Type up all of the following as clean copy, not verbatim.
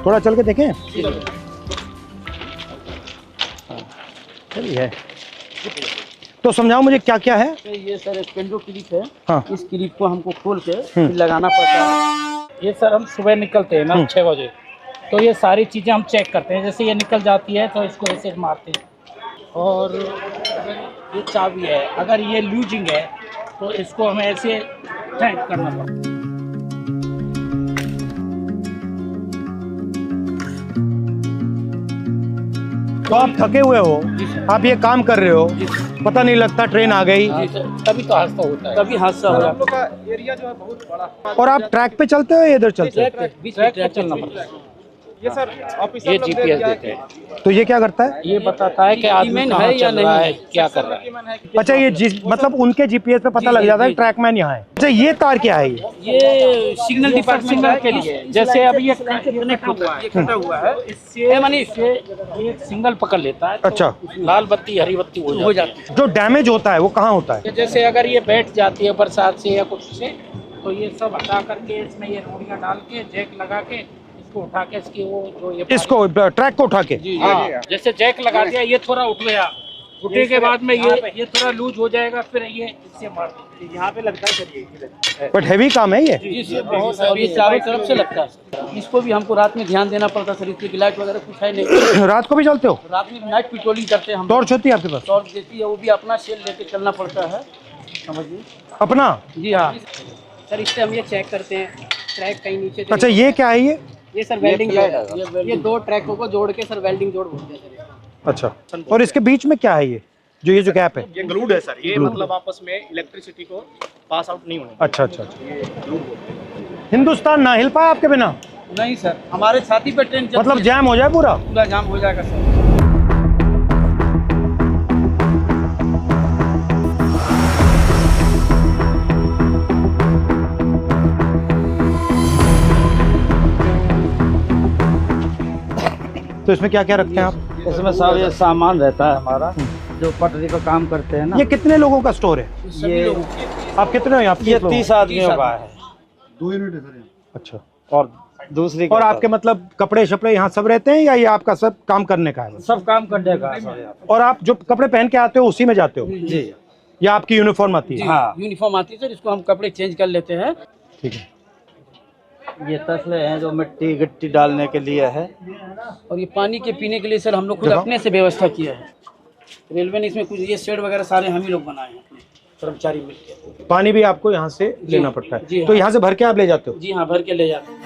थोड़ा चल के देखें। चलिए, तो समझाओ मुझे क्या क्या है। ये सर स्पेंडो क्लिप है। हाँ। इस क्लिप को हमको खोल के फिर लगाना पड़ता है। ये सर हम सुबह निकलते हैं ना 6 बजे, तो ये सारी चीज़ें हम चेक करते हैं। जैसे ये निकल जाती है तो इसको ऐसे मारते हैं। और ये चाबी है, अगर ये लूजिंग है तो इसको हमें ऐसे टाइट करना पड़ता है। तो आप थके हुए हो, आप ये काम कर रहे हो, पता नहीं लगता ट्रेन आ गई, तभी तो हादसा होता है, तभी हादसा हो रहा है। एरिया जो है बहुत बड़ा। और आप ट्रैक पे चलते हो या इधर चलते हो? ट्रैक चलना पड़ता है। ये सर ऑफिसर ये लोग GPS क्या देते हैं। तो ये क्या करता है? ये बताता है कि आदमी है या नहीं है, क्या कर रहा है। अच्छा, ये मतलब उनके जीपीएस पे पता लग जाता है ट्रैकमैन यहाँ है। अच्छा, ये तार क्या है? ये सिग्नल डिपार्टमेंट के लिए। जैसे अभी ये कनेक्ट हुआ है, ये कटा हुआ है, इससे मानी इससे ये सिग्नल पकड़ लेता है। अच्छा। तो लाल बत्ती हरी बत्ती हो जाती है। जो डैमेज होता है वो कहाँ होता है? जैसे अगर ये बैठ जाती है बरसात से या कुछ से, तो ये सब हटा करके इसमें ये रोड़ियाँ डाल के जैक लगा के इसको उठा के इसकी वो जो ये इसको ट्रैक को उठा के? हाँ, जैसे जैक लगा दिया, ये थोड़ा उठ गया, उठने के बाद में ये थोड़ा लूज हो जाएगा, फिर ये इससे मार देते। यहाँ पे लगता है सर ये। बट हैवी काम है ये। बहुत, और ये चारों तरफ से लगता है। इसको भी हमको रात में ध्यान देना पड़ता है सर, इसकी लाइट वगैरह कुछ है नहीं। रात को भी चलते हो? रात में नाइट पेट्रोलिंग करते हैं हम। टॉर्च होती है आपके पास? टॉर्च देती है, वो भी अपना सेल लेके चलना पड़ता है, समझिए। अपना? जी हाँ सर, इससे हम ये चेक करते हैं ट्रैक कहीं नीचे। अच्छा, ये क्या है? ये सर वेल्डिंग है। ये दो ट्रैकों को जोड़ के सर वेल्डिंग जोड़ बोलते हैं सर। अच्छा, और इसके बीच में क्या है? ये जो गैप है? ये ग्लूड है सर। ये मतलब आपस में इलेक्ट्रिसिटी को पास आउट नहीं होने। अच्छा अच्छा। हिंदुस्तान ना हिल पाया आपके बिना? नहीं सर, हमारे छाती पे ट्रेन मतलब जैम हो जाए पूरा? पूरा जाम हो जाएगा सर। तो इसमें क्या क्या रखते हैं आप? इसमें सब ये सामान रहता है हमारा, जो पटरी का काम करते हैं ना। ये कितने लोगों का स्टोर है? ये आप कितने हो यहाँ? ये 30 आदमियों का है। 2 यूनिट है सर। अच्छा। और दूसरी और आपके मतलब कपड़े शपड़े यहाँ सब रहते हैं या ये आपका सब काम करने का है? सब काम करने का है। और आप जो कपड़े पहन के आते हो उसी में जाते हो? जी। या आपकी यूनिफॉर्म आती है? हाँ, यूनिफॉर्म आती है सर, इसको हम कपड़े चेंज कर लेते हैं। ठीक है। ये तसले हैं जो मिट्टी गिट्टी डालने के लिए है, और ये पानी के पीने के लिए सर हम लोग खुद अपने से व्यवस्था किया है। रेलवे ने इसमें कुछ ये शेड वगैरह सारे हम ही लोग बनाए हैं, अपने कर्मचारी मिलकर। पानी भी आपको यहाँ से लेना पड़ता है? जी तो यहाँ से भर के आप ले जाते हो? जी हाँ, भर के ले जाते हैं।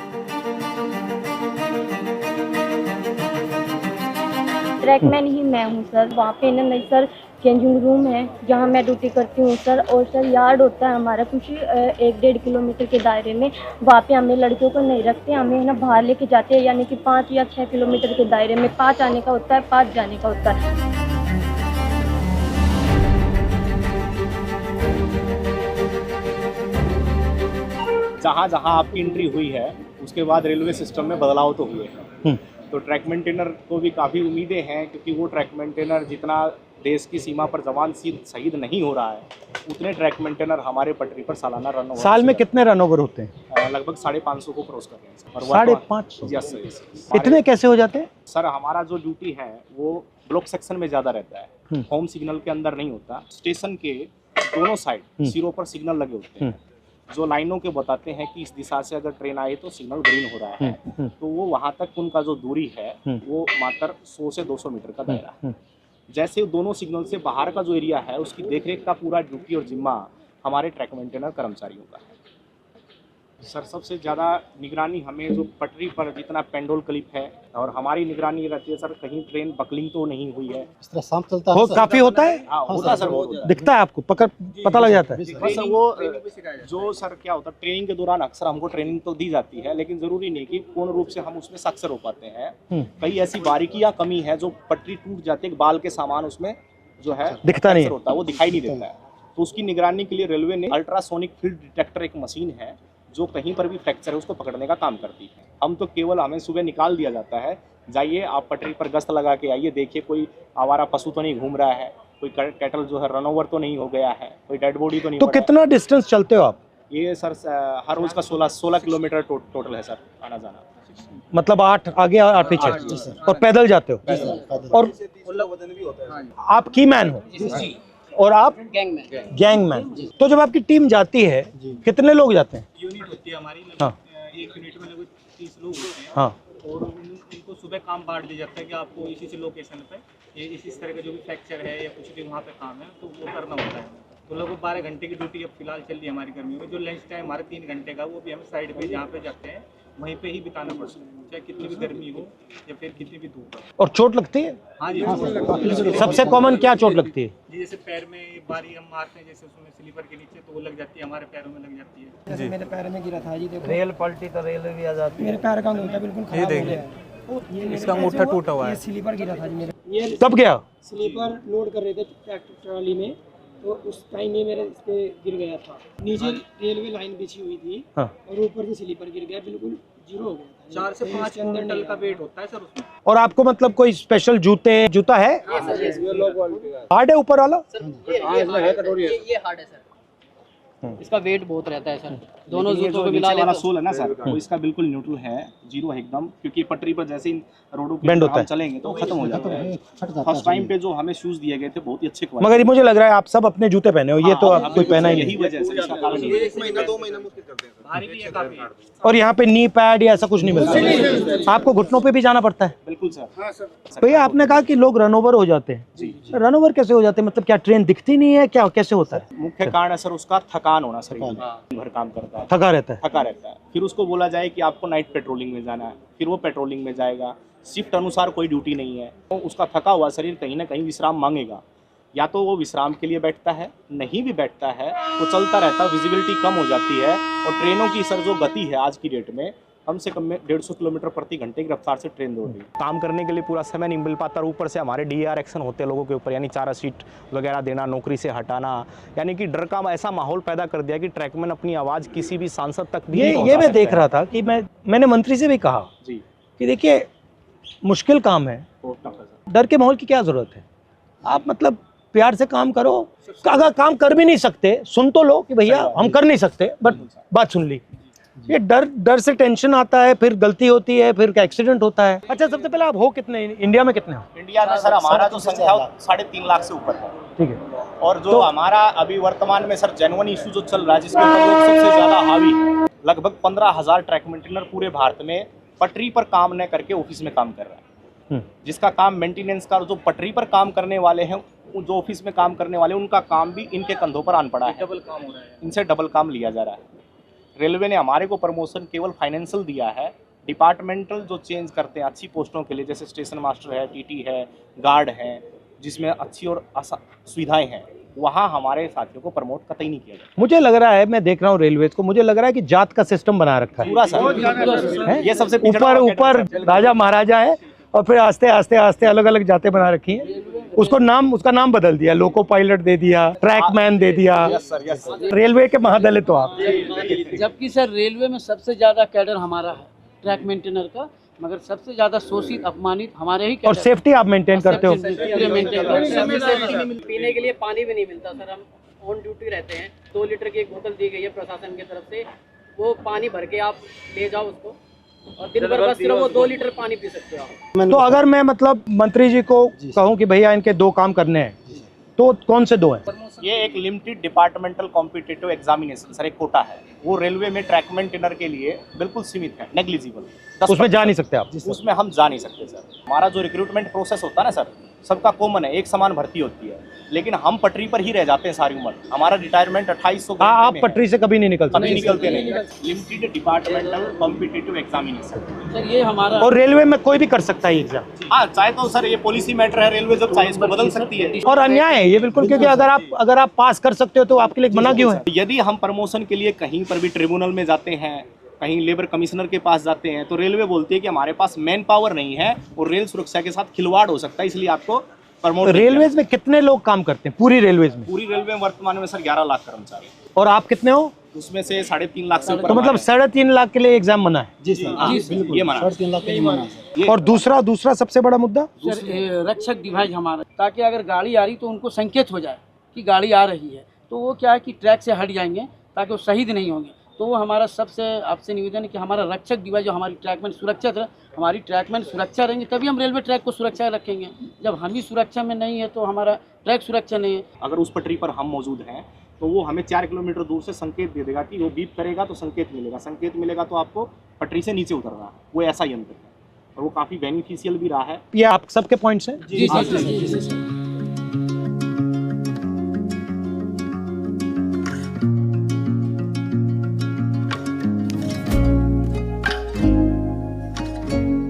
ट्रैकमैन ही मैं हूँ सर। वहाँ पे ना नहीं सर, चेंजिंग रूम है जहाँ मैं ड्यूटी करती हूँ सर। और सर यार्ड होता है हमारा कुछ 1-1.5 किलोमीटर के दायरे में। वहाँ पे हमें लड़कियों को नहीं रखते, हमें है ना बाहर लेके जाते हैं, यानी कि 5 या 6 किलोमीटर के दायरे में। 5 आने का होता है, 5 जाने का होता है। जहाँ जहाँ आपकी एंट्री हुई है उसके बाद रेलवे सिस्टम में बदलाव तो हुए हैं। तो ट्रैक मेंटेनर को भी काफ़ी उम्मीदें हैं, क्योंकि वो ट्रैक मेंटेनर जितना देश की सीमा पर जवान शहीद नहीं हो रहा है, उतने ट्रैक मेंटेनर हमारे पटरी पर सालाना रन ओवर। साल में कितने रन ओवर होते हैं? लगभग 550 को क्रॉस कर रहे हैं। और 550? Yes sir. इतने कैसे हो जाते हैं सर, हमारा जो ड्यूटी है वो ब्लॉक सेक्शन में ज़्यादा रहता है, होम सिग्नल के अंदर नहीं होता। स्टेशन के दोनों साइड सिरों पर सिग्नल लगे होते हैं, जो लाइनों के बताते हैं कि इस दिशा से अगर ट्रेन आई तो सिग्नल ग्रीन हो रहा है। तो वो वहाँ तक उनका जो दूरी है वो मात्र 100 से 200 मीटर का दायरा है। जैसे दोनों सिग्नल से बाहर का जो एरिया है उसकी देखरेख का पूरा ड्यूटी और जिम्मा हमारे ट्रैक मेंटेनर कर्मचारियों का है। सर, सबसे ज़्यादा निगरानी हमें जो पटरी पर जितना पेंडोल क्लिप है, और हमारी निगरानी रहती है सर, कहीं ट्रेन बकलिंग तो नहीं हुई है। इस तरह शाम चलता है काफी होता है? हाँ, होता सर, बहुत होता है। दिखता है आपको? पता लग जाता है? बस वो जो सर क्या होता है, ट्रेनिंग के दौरान अक्सर हमको ट्रेनिंग तो दी जाती है, लेकिन जरूरी नहीं कि पूर्ण रूप से हम उसमें साक्षर हो पाते हैं। कई ऐसी बारीकियां कमी है जो पटरी टूट जाती है, बाल के सामान उसमें जो है दिखता नहीं होता है, वो दिखाई नहीं देता है। तो उसकी निगरानी के लिए रेलवे ने अल्ट्रासोनिक फील्ड डिटेक्टर एक मशीन है जो कहीं पर भी फ्रैक्चर है उसको पकड़ने का काम करती है। हम तो केवल हमें सुबह निकाल दिया जाता है, जाइए आप पटरी पर गश्त लगा के आइए, देखिए कोई आवारा पशु तो नहीं घूम रहा है, कोई कैटल जो है रन ओवर तो नहीं हो गया है, कोई डेड बॉडी तो नहीं। तो कितना डिस्टेंस चलते हो आप? ये सर हर रोज का 16 किलोमीटर टोटल है सर, आना जाना। मतलब 8 आगे 8 पीछे, और पैदल जाते हो, और आप की मैन हो और आप गैंगमैन। तो जब आपकी टीम जाती है कितने लोग जाते हैं? यूनिट होती है हमारी, हाँ एक यूनिट में लगभग 30 लोग होते हैं। हाँ और उनको सुबह काम बांट दिया जाता है कि आपको इसी लोकेशन पे ये इसी तरह का जो भी फ्रैक्चर है या कुछ भी वहाँ पे काम है तो वो करना होता है। तो लगभग 12 घंटे की ड्यूटी अब फिलहाल चल रही है हमारी गर्मियों में। जो लंच टाइम हमारे 3 घंटे का, वो भी हमें साइड पे जहाँ पे जाते हैं वहीं पे ही बिताना पड़ता है, चाहे कितनी भी गर्मी हो या फिर कितनी भी धूप हो। और चोट लगती है? हाँ जी, सबसे कॉमन क्या चोट लगती है? जी जैसे पैर में बारी हम मारते हैं, जैसे उसमें स्लीपर के नीचे, तो वो लग जाती है, हमारे पैरों में लग जाती है। जैसे मेरे पैर में गिरा था जी, देखो रेल पलटी तो रेल भी आ जाती मेरे पैर का अंगूठा बिल्कुल खराब हो गया है। ये इसका अंगूठा टूटा हुआ है। ये स्लीपर गिरा था जी मेरे, ये कब गया? स्लीपर लोड कर रहे थे ट्रैक्टर ट्रॉली में, तो उस टाइम में मेरे इस पे गिर गया था। नीचे रेलवे लाइन बिछी हुई थी हाँ। और ऊपर से स्लीपर गिर गया, बिल्कुल जीरो हो गया था। 4 से 5 अंदर क्विंटल का वेट होता है सर उसमें। और आपको मतलब कोई स्पेशल जूता है? हार्ड है ऊपर वाला? ये हार्ड है सर, इसका वेट बहुत रहता है सर। दोनों ये जूतों जो को मिला नीचे ले वाला तो सोल है ना सर, वो इसका बिल्कुल न्यूट्रल है, जीरो है एकदम, क्योंकि पटरी पर जैसे इन रोडों पे Bend होता हम है। चलेंगे तो खत्म हो जाता है। फर्स्ट टाइम पे जो हमें शूज दिए गए थे बहुत ही अच्छे क्वालिटी, मगर ये मुझे लग रहा है आप सब अपने जूते पहने हो, ये तो आप कोई पहना ही यही नहीं। वजह से इसका कारण ये महीना 2 महीना मुश्किल करते हैं। भारी भी है काफी। और यहाँ पे नी पैड या ऐसा कुछ नहीं मिलता? आपको घुटनों पे भी जाना पड़ता है? बिल्कुल सर। भैया आपने कहा कि लोग रन ओवर हो जाते हैं, रन ओवर कैसे हो जाते हैं? मतलब क्या ट्रेन दिखती नहीं है क्या, कैसे होता है? मुख्य कारण है सर उसका थकान होना, शरीर में दिन भर काम करता है, थका रहता है। थका रहता है। फिर उसको बोला जाए कि आपको नाइट पेट्रोलिंग में जाना है, फिर वो पेट्रोलिंग में जाएगा, शिफ्ट अनुसार कोई ड्यूटी नहीं है, तो उसका थका हुआ शरीर कहीं ना कहीं विश्राम मांगेगा। या तो वो विश्राम के लिए बैठता है, नहीं भी बैठता है तो चलता रहता है, विजिबिलिटी कम हो जाती है। और ट्रेनों की सर जो गति है आज की डेट में, कम से कम में 150 किलोमीटर प्रति घंटे की रफ्तार से ट्रेन दौड़ रही है। काम करने के लिए पूरा समय नहीं मिल पाता, और ऊपर से हमारे DAR एक्शन होते हैं लोगों के ऊपर, यानी 4 सीट वगैरह देना, नौकरी से हटाना, यानी कि डर का ऐसा माहौल पैदा कर दिया कि ट्रैकमैन अपनी आवाज़ किसी भी सांसद तक भी नहीं ये पहुंचा मैं सकता देख है। रहा था कि मैंने मंत्री से भी कहा जी, कि देखिए मुश्किल काम है, बहुत टफ है सर। डर के माहौल की क्या जरूरत है? आप मतलब प्यार से काम करो। अगर काम कर भी नहीं सकते सुन तो लो कि भैया हम कर नहीं सकते, बट बात सुन ली। ये डर से टेंशन आता है, फिर गलती होती है, फिर एक्सीडेंट होता है। अच्छा, सबसे पहले आप हो कितने, इंडिया में कितने हो? इंडिया में सर हमारा जो संख्या 3.5 लाख से ऊपर है। ठीक है। और जो हमारा अभी वर्तमान में सर जेन्युइन इशू जो चल रहा है, जिसके ऊपर लोग सबसे ज्यादा हावी, लगभग 15,000 ट्रैक मेंटेनर पूरे भारत में पटरी पर काम न करके ऑफिस में काम कर रहा है। जिसका काम मेंटेनेंस का, जो पटरी पर काम करने वाले हैं, जो ऑफिस में काम करने वाले, उनका काम भी इनके कंधों पर आन पड़ा है, डबल काम हो रहा है, इनसे डबल काम लिया जा रहा है। रेलवे ने हमारे को प्रमोशन केवल फाइनेंशियल दिया है, डिपार्टमेंटल जो चेंज करते हैं अच्छी पोस्टों के लिए, जैसे स्टेशन मास्टर है, TT है, गार्ड है, जिसमें अच्छी और सुविधाएं हैं, वहाँ हमारे साथियों को प्रमोट कतई नहीं किया जाता। मुझे लग रहा है, मैं देख रहा हूँ रेलवेज को, मुझे लग रहा है कि जात का सिस्टम बना रखा है पूरा सर, ये सबसे ऊपर राजा महाराजा है, और फिर आस्ते आस्ते आस्ते अलग अलग जातें बना रखी हैं। उसका नाम बदल दिया, लोको पायलट दे दिया, ट्रैकमैन दे दिया। Yes sir. रेलवे के महादलित हो आप। जबकि सर रेलवे में सबसे ज्यादा कैडर हमारा है ट्रैक मेंटेनर का, मगर सबसे ज्यादा शोषित अपमानित हमारे ही और सेफ्टी आप मेंटेन करते हो? पीने के लिए पानी भी नहीं मिलता सर, हम ऑन ड्यूटी रहते हैं। 2 लीटर की एक बोतल दी गई है प्रशासन की तरफ से, वो पानी भर के आप ले जाओ उसको, और दिन भर बस सिर्फ वो 2 लीटर पानी पी सकते हो आप। तो अगर मैं मतलब मंत्री जी को कहूँ कि भैया इनके 2 काम करने हैं, तो कौन से 2 हैं? ये एक limited departmental competitive examination sir, एक कोटा है, वो रेलवे में ट्रैक मेंटेनर के लिए बिल्कुल सीमित है, नेग्लिजिबल। उसमें जा नहीं सकते आप? उसमें हम जा नहीं सकते सर। हमारा जो रिक्रूटमेंट प्रोसेस होता है ना सर, सबका कॉमन है, एक समान भर्ती होती है, लेकिन हम पटरी पर ही रह जाते हैं सारी उम्र। हमारा रिटायरमेंट 2800। आप पटरी से कभी नहीं निकलते? कभी निकलते नहीं। Limited departmental competitive examination sir ये हमारा, और रेलवे में कोई भी कर सकता है एग्जाम? हाँ, चाहे तो सर ये पॉलिसी मैटर है, रेलवे जब चाहे इसको बदल सकती है। और अन्याय है ये बिल्कुल, क्योंकि अगर आप पास कर सकते हो तो आपके लिए मना क्यों है? यदि हम प्रमोशन के लिए कहीं पर भी ट्रिब्यूनल में जाते हैं, कहीं लेबर कमिश्नर के पास जाते हैं, तो रेलवे बोलती है कि हमारे पास मैन पावर नहीं है और रेल सुरक्षा के साथ खिलवाड़ हो सकता है, इसलिए आपको प्रमोट। रेलवेज में कितने लोग काम करते हैं पूरी रेलवेज में? पूरी रेलवे में वर्तमान में सर 11 लाख कर्मचारी, और आप कितने हो? उसमें से 3.5 लाख से ऊपर। तो मतलब 3.5 लाख के लिए एग्जाम मना है? जी सर, ये मना। 3.5 लाख का ही मना है। और दूसरा सबसे बड़ा मुद्दा सर रक्षक डिवाइस हमारा, ताकि अगर गाड़ी आ रही तो उनको संकेत हो जाए कि गाड़ी आ रही है, तो वो क्या है कि ट्रैक से हट जाएंगे ताकि वो शहीद नहीं होंगे। तो हमारा सबसे आपसे निवेदन है कि हमारा रक्षक डिवाइस जो हमारी ट्रैकमैन सुरक्षित है, हमारी ट्रैकमैन सुरक्षा रहेंगे तभी हम रेलवे ट्रैक को सुरक्षा रखेंगे। जब हम ही सुरक्षा में नहीं है तो हमारा ट्रैक सुरक्षा नहीं है। अगर उस पटरी पर हम मौजूद हैं तो वो हमें 4 किलोमीटर दूर से संकेत दे देगा कि वो बीप करेगा तो संकेत मिलेगा तो आपको पटरी से नीचे उतरना है। वो ऐसा यंत्र है और वो काफ़ी बेनिफिशियल भी रहा है। ये आप सबके पॉइंट्स हैं। जी सर।